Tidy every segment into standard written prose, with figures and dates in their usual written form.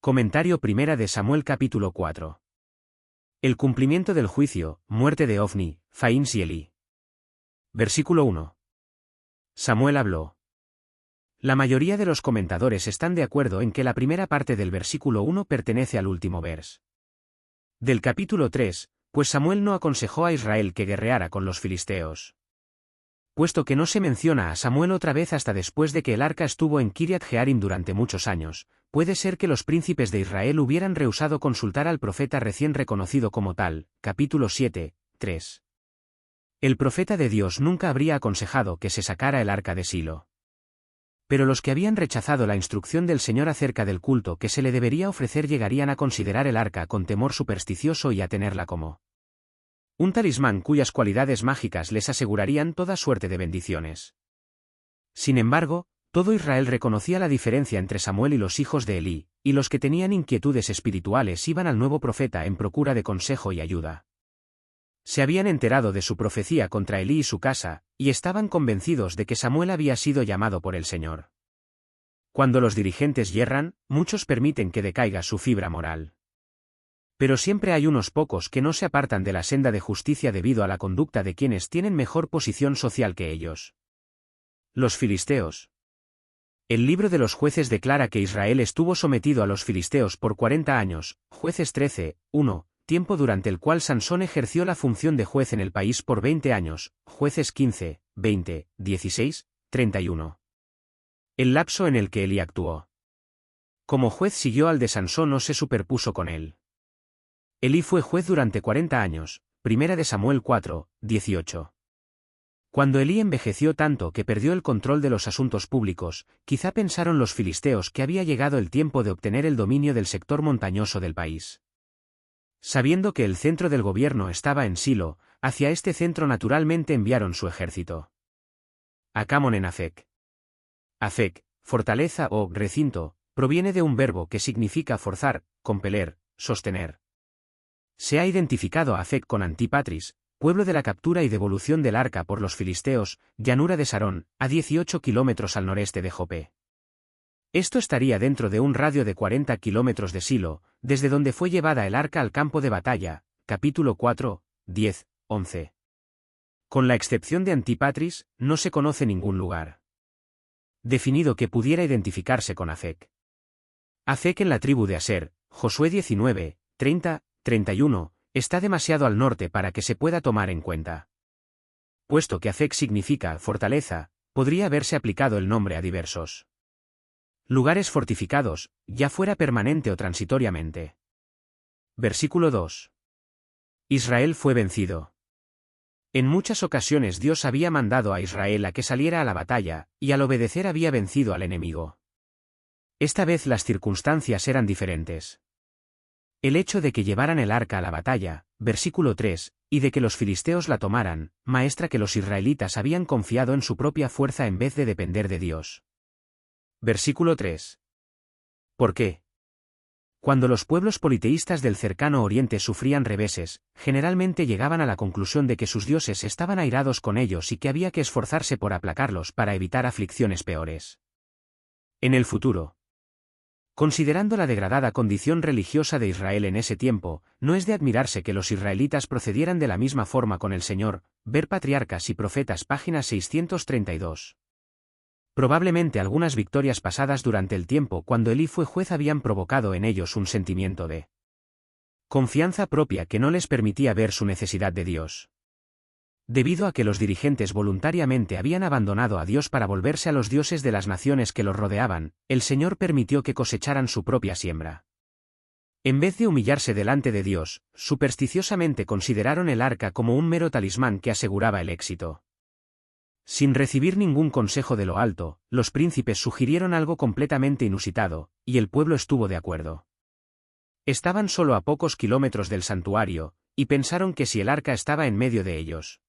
Comentario primera de Samuel capítulo 4. El cumplimiento del juicio, muerte de Ofni, Faíns y Elí. Versículo 1. Samuel habló. La mayoría de los comentadores están de acuerdo en que la primera parte del versículo 1 pertenece al último vers. Del capítulo 3, pues Samuel no aconsejó a Israel que guerreara con los filisteos. Puesto que no se menciona a Samuel otra vez hasta después de que el arca estuvo en Kiriat Jearim durante muchos años, puede ser que los príncipes de Israel hubieran rehusado consultar al profeta recién reconocido como tal, capítulo 7, 3. El profeta de Dios nunca habría aconsejado que se sacara el arca de Silo. Pero los que habían rechazado la instrucción del Señor acerca del culto que se le debería ofrecer llegarían a considerar el arca con temor supersticioso y a tenerla como un talismán cuyas cualidades mágicas les asegurarían toda suerte de bendiciones. Sin embargo, todo Israel reconocía la diferencia entre Samuel y los hijos de Elí, y los que tenían inquietudes espirituales iban al nuevo profeta en procura de consejo y ayuda. Se habían enterado de su profecía contra Elí y su casa, y estaban convencidos de que Samuel había sido llamado por el Señor. Cuando los dirigentes yerran, muchos permiten que decaiga su fibra moral. Pero siempre hay unos pocos que no se apartan de la senda de justicia debido a la conducta de quienes tienen mejor posición social que ellos. Los filisteos. El libro de los jueces declara que Israel estuvo sometido a los filisteos por 40 años, Jueces 13, 1, tiempo durante el cual Sansón ejerció la función de juez en el país por 20 años, Jueces 15, 20, 16, 31. El lapso en el que Elí actuó como juez siguió al de Sansón o se superpuso con él. Elí fue juez durante 40 años, primera de Samuel 4, 18. Cuando Elí envejeció tanto que perdió el control de los asuntos públicos, quizá pensaron los filisteos que había llegado el tiempo de obtener el dominio del sector montañoso del país. Sabiendo que el centro del gobierno estaba en Silo, hacia este centro naturalmente enviaron su ejército. Acamón en Afec. Afec, fortaleza o recinto, proviene de un verbo que significa forzar, compeler, sostener. Se ha identificado a Afec con Antipatris, pueblo de la captura y devolución del arca por los filisteos, llanura de Sarón, a 18 kilómetros al noreste de Jope. Esto estaría dentro de un radio de 40 kilómetros de Silo, desde donde fue llevada el arca al campo de batalla, capítulo 4, 10, 11. Con la excepción de Antipatris, no se conoce ningún lugar definido que pudiera identificarse con Afec. Afec en la tribu de Aser, Josué 19, 30, 31, está demasiado al norte para que se pueda tomar en cuenta. Puesto que Afec significa fortaleza, podría haberse aplicado el nombre a diversos lugares fortificados, ya fuera permanente o transitoriamente. Versículo 2. Israel fue vencido. En muchas ocasiones Dios había mandado a Israel a que saliera a la batalla, y al obedecer había vencido al enemigo. Esta vez las circunstancias eran diferentes. El hecho de que llevaran el arca a la batalla, versículo 3, y de que los filisteos la tomaran, muestra que los israelitas habían confiado en su propia fuerza en vez de depender de Dios. Versículo 3. ¿Por qué? Cuando los pueblos politeístas del cercano oriente sufrían reveses, generalmente llegaban a la conclusión de que sus dioses estaban airados con ellos y que había que esforzarse por aplacarlos para evitar aflicciones peores. En el futuro, considerando la degradada condición religiosa de Israel en ese tiempo, no es de admirarse que los israelitas procedieran de la misma forma con el Señor, ver Patriarcas y Profetas página 632. Probablemente algunas victorias pasadas durante el tiempo cuando Elí fue juez habían provocado en ellos un sentimiento de confianza propia que no les permitía ver su necesidad de Dios. Debido a que los dirigentes voluntariamente habían abandonado a Dios para volverse a los dioses de las naciones que los rodeaban, el Señor permitió que cosecharan su propia siembra. En vez de humillarse delante de Dios, supersticiosamente consideraron el arca como un mero talismán que aseguraba el éxito. Sin recibir ningún consejo de lo alto, los príncipes sugirieron algo completamente inusitado, y el pueblo estuvo de acuerdo. Estaban solo a pocos kilómetros del santuario, y pensaron que si el arca estaba en medio de ellos,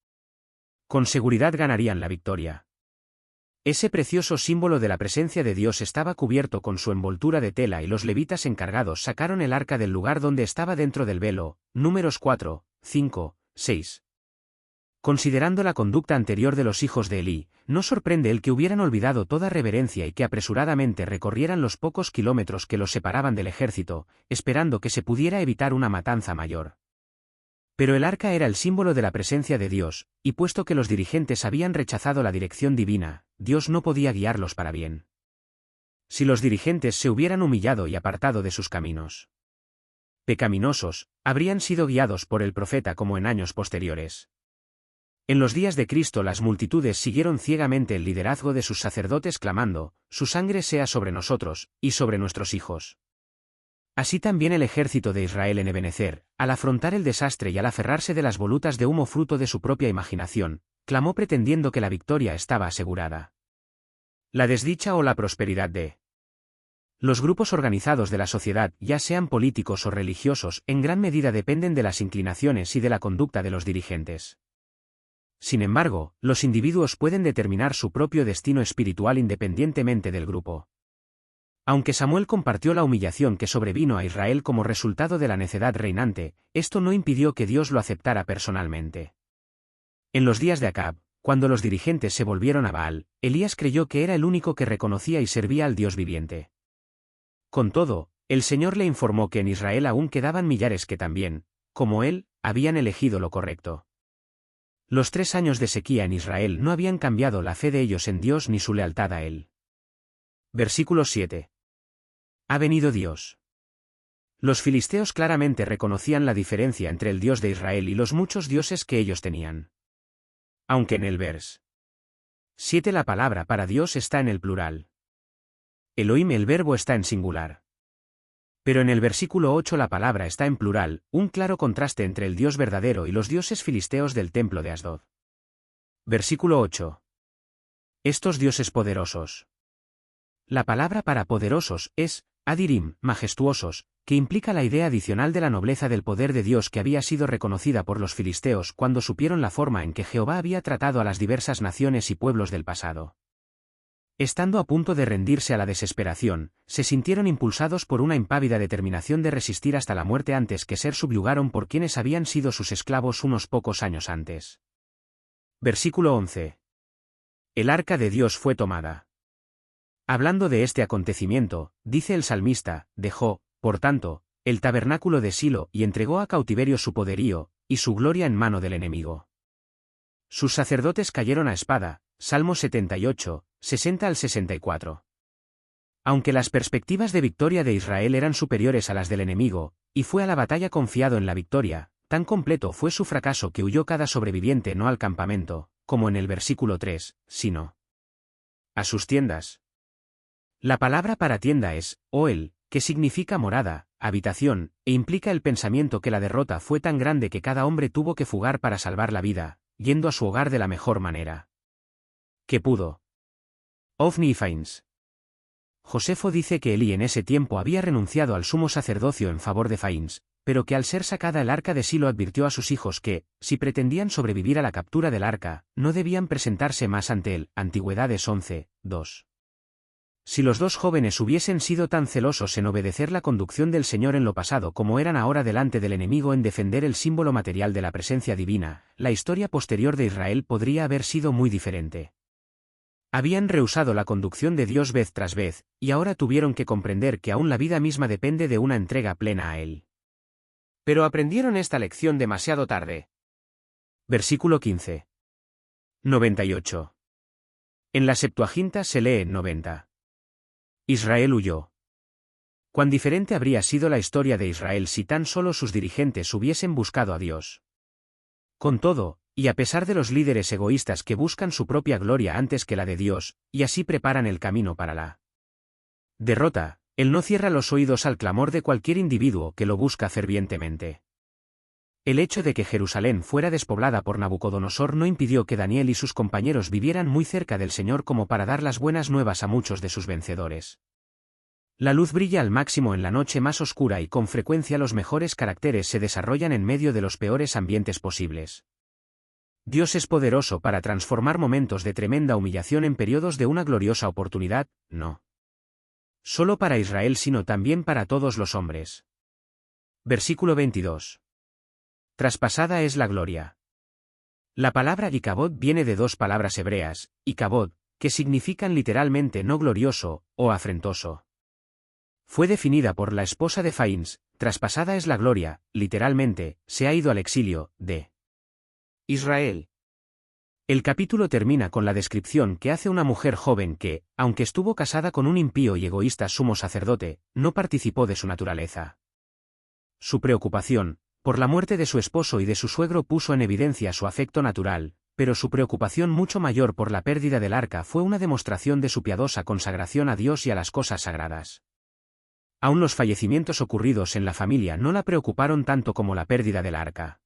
con seguridad ganarían la victoria. Ese precioso símbolo de la presencia de Dios estaba cubierto con su envoltura de tela y los levitas encargados sacaron el arca del lugar donde estaba dentro del velo, Números 4, 5, 6. Considerando la conducta anterior de los hijos de Elí, no sorprende el que hubieran olvidado toda reverencia y que apresuradamente recorrieran los pocos kilómetros que los separaban del ejército, esperando que se pudiera evitar una matanza mayor. Pero el arca era el símbolo de la presencia de Dios, y puesto que los dirigentes habían rechazado la dirección divina, Dios no podía guiarlos para bien. Si los dirigentes se hubieran humillado y apartado de sus caminos pecaminosos, habrían sido guiados por el profeta como en años posteriores. En los días de Cristo las multitudes siguieron ciegamente el liderazgo de sus sacerdotes clamando, «Su sangre sea sobre nosotros, y sobre nuestros hijos». Así también el ejército de Israel en Ebenezer, al afrontar el desastre y al aferrarse de las volutas de humo fruto de su propia imaginación, clamó pretendiendo que la victoria estaba asegurada. La desdicha o la prosperidad de los grupos organizados de la sociedad, ya sean políticos o religiosos, en gran medida dependen de las inclinaciones y de la conducta de los dirigentes. Sin embargo, los individuos pueden determinar su propio destino espiritual independientemente del grupo. Aunque Samuel compartió la humillación que sobrevino a Israel como resultado de la necedad reinante, esto no impidió que Dios lo aceptara personalmente. En los días de Acab, cuando los dirigentes se volvieron a Baal, Elías creyó que era el único que reconocía y servía al Dios viviente. Con todo, el Señor le informó que en Israel aún quedaban millares que también, como él, habían elegido lo correcto. Los 3 años de sequía en Israel no habían cambiado la fe de ellos en Dios ni su lealtad a él. Versículo 7. Ha venido Dios. Los filisteos claramente reconocían la diferencia entre el Dios de Israel y los muchos dioses que ellos tenían. Aunque en el vers 7 la palabra para Dios está en el plural. Elohim el verbo está en singular. Pero en el versículo 8 la palabra está en plural, un claro contraste entre el Dios verdadero y los dioses filisteos del templo de Asdod. Versículo 8. Estos dioses poderosos. La palabra para poderosos es adirim, majestuosos, que implica la idea adicional de la nobleza del poder de Dios que había sido reconocida por los filisteos cuando supieron la forma en que Jehová había tratado a las diversas naciones y pueblos del pasado. Estando a punto de rendirse a la desesperación, se sintieron impulsados por una impávida determinación de resistir hasta la muerte antes que ser subyugaron por quienes habían sido sus esclavos unos pocos años antes. Versículo 11. El arca de Dios fue tomada. Hablando de este acontecimiento, dice el salmista, dejó, por tanto, el tabernáculo de Silo y entregó a cautiverio su poderío, y su gloria en mano del enemigo. Sus sacerdotes cayeron a espada, Salmo 78, 60 al 64. Aunque las perspectivas de victoria de Israel eran superiores a las del enemigo, y fue a la batalla confiado en la victoria, tan completo fue su fracaso que huyó cada sobreviviente no al campamento, como en el versículo 3, sino a sus tiendas. La palabra para tienda es, Oel, que significa morada, habitación, e implica el pensamiento que la derrota fue tan grande que cada hombre tuvo que fugar para salvar la vida, yendo a su hogar de la mejor manera que pudo. Ofni y Fains. Josefo dice que Elí en ese tiempo había renunciado al sumo sacerdocio en favor de Fains, pero que al ser sacada el arca de Silo advirtió a sus hijos que, si pretendían sobrevivir a la captura del arca, no debían presentarse más ante él. Antigüedades 11, 2. Si los dos jóvenes hubiesen sido tan celosos en obedecer la conducción del Señor en lo pasado como eran ahora delante del enemigo en defender el símbolo material de la presencia divina, la historia posterior de Israel podría haber sido muy diferente. Habían rehusado la conducción de Dios vez tras vez, y ahora tuvieron que comprender que aún la vida misma depende de una entrega plena a Él. Pero aprendieron esta lección demasiado tarde. Versículo 15. 98. En la Septuaginta se lee 90. Israel huyó. Cuán diferente habría sido la historia de Israel si tan solo sus dirigentes hubiesen buscado a Dios. Con todo, y a pesar de los líderes egoístas que buscan su propia gloria antes que la de Dios, y así preparan el camino para la derrota, Él no cierra los oídos al clamor de cualquier individuo que lo busca fervientemente. El hecho de que Jerusalén fuera despoblada por Nabucodonosor no impidió que Daniel y sus compañeros vivieran muy cerca del Señor como para dar las buenas nuevas a muchos de sus vencedores. La luz brilla al máximo en la noche más oscura y con frecuencia los mejores caracteres se desarrollan en medio de los peores ambientes posibles. Dios es poderoso para transformar momentos de tremenda humillación en periodos de una gloriosa oportunidad, no solo para Israel sino también para todos los hombres. Versículo 22. Traspasada es la gloria. La palabra Icabod viene de dos palabras hebreas, Icabod, que significan literalmente no glorioso, o afrentoso. Fue definida por la esposa de Faíns, traspasada es la gloria, literalmente, se ha ido al exilio, de Israel. El capítulo termina con la descripción que hace una mujer joven que, aunque estuvo casada con un impío y egoísta sumo sacerdote, no participó de su naturaleza. Su preocupación, por la muerte de su esposo y de su suegro puso en evidencia su afecto natural, pero su preocupación mucho mayor por la pérdida del arca fue una demostración de su piadosa consagración a Dios y a las cosas sagradas. Aún los fallecimientos ocurridos en la familia no la preocuparon tanto como la pérdida del arca.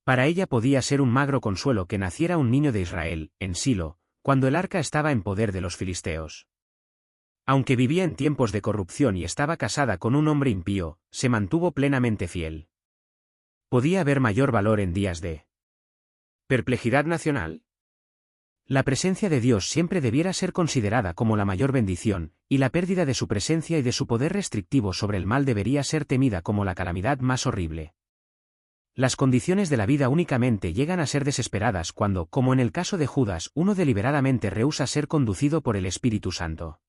Para ella podía ser un magro consuelo que naciera un niño de Israel, en Silo, cuando el arca estaba en poder de los filisteos. Aunque vivía en tiempos de corrupción y estaba casada con un hombre impío, se mantuvo plenamente fiel. ¿Podía haber mayor valor en días de perplejidad nacional? La presencia de Dios siempre debiera ser considerada como la mayor bendición, y la pérdida de su presencia y de su poder restrictivo sobre el mal debería ser temida como la calamidad más horrible. Las condiciones de la vida únicamente llegan a ser desesperadas cuando, como en el caso de Judas, uno deliberadamente rehúsa ser conducido por el Espíritu Santo.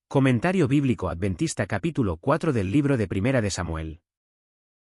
Comentario bíblico adventista capítulo 4 del libro de Primera de Samuel.